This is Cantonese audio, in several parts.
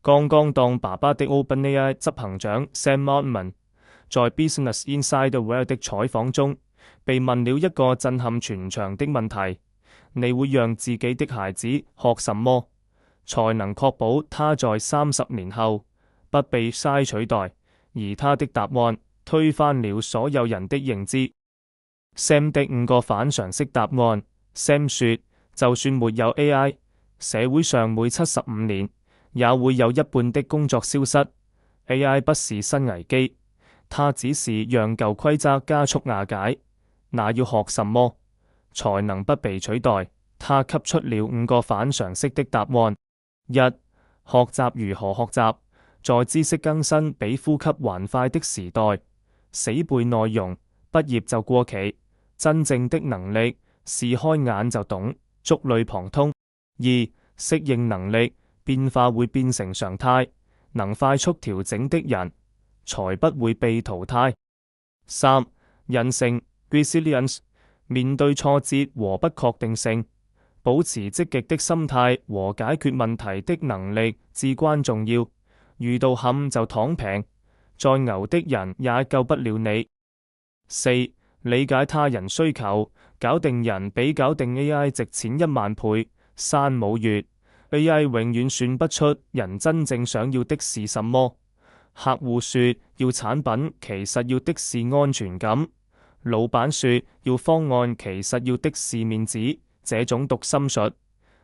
剛剛當爸爸的 OpenAI 執行長 Sam Altman 在 Business Insider World 的採訪中，被問了一個震撼全場的問題：你會讓自己的孩子學什麼，才能確保他在30年後不被 AI 取代？而他的答案推翻了所有人的認知。Sam 的5個反常識答案。Sam 說，就算沒有 AI， 社會上每75年也會有一半的工作消失。AI 不是新危機，它只是讓舊規則加速瓦解。那要學什麼才能不被取代？他給出了5個反常識的答案。一、學習如何學習。在知識更新比呼吸還快的時代，死背內容，畢業就過期。真正的能力是開眼就懂，觸類旁通。二、適應能力，變化會變成常態，能快速調整的人才不會被淘汰。三、韌性 resilience， 面對挫折和不確定性，保持積極的心態和解決問題的能力至關重要。遇到坎就躺平，再牛的人也救不了你。四、理解他人需求，搞定人比搞定 AI 值錢10000倍。山姆月 AI 永遠算不出人真正想要的是什麼。客戶說要產品，其實要的是安全感。老闆說要方案，其實要的是面子。這種讀心術，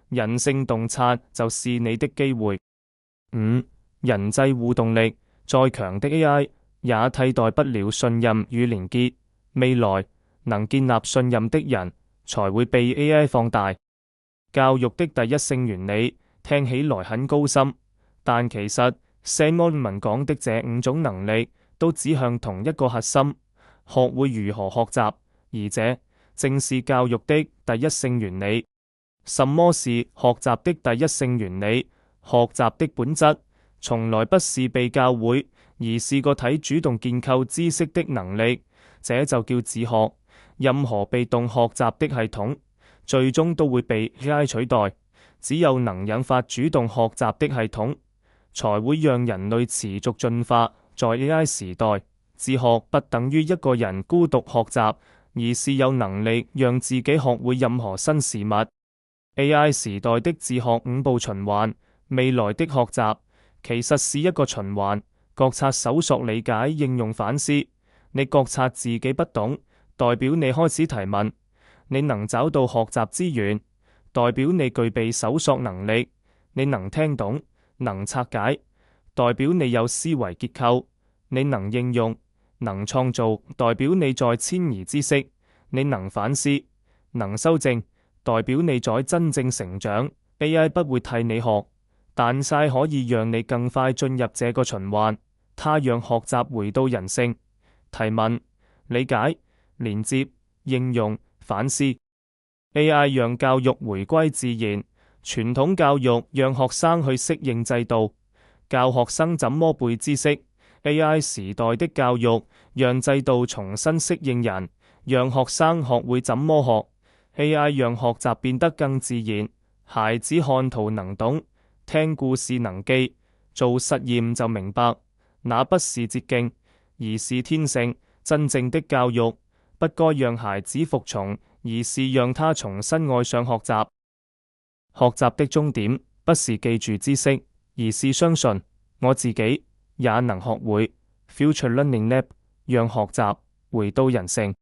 人性洞察就是你的機會。五、人際互動力，再強的 AI 也替代不了信任與連結。未來能建立信任的人才會被 AI 放大。教育的第一性原理聽起來很高深，但其實 Sam Altman講的這5種能力都指向同一個核心：學會如何學習。而這正是教育的第一性原理。什麼是學習的第一性原理？學習的本質從來不是被教會，而是個體主動建構知識的能力，這就叫自學。任何被動學習的系統最終都會被 AI 取代，只有能引發主動學習的系統才會讓人類持續進化。在 AI 時代，自學不等於一個人孤獨學習，而是有能力讓自己學會任何新事物。AI 時代的自學5步循環。未來的學習其實是一個循環：覺察、搜索、理解、應用、反思。你覺察自己不懂，代表你開始提問；你能找到學習資源，代表你具備搜索能力；你能聽懂、能拆解，代表你有思維結構；你能應用、能創造，代表你在遷移知識；你能反思、能修正，代表你在真正成長。AI 不會替你學，但晒可以讓你更快進入這個循環。它讓學習回到人性：提問、理解、連接、應用、反思。AI 讓教育回歸自然。傳統教育讓學生去適應制度，教學生怎麼背知識。AI 時代的教育讓制度重新適應人，讓學生學會怎麼學。AI 讓學習變得更自然。孩子看圖能懂，聽故事能記，做實驗就明白。那不是捷徑，而是天性。真正的教育不該讓孩子服從，而是讓他重新愛上學習。學習的終點不是記住知識，而是相信我自己也能學會。Future Learning Lab 讓學習回到人性。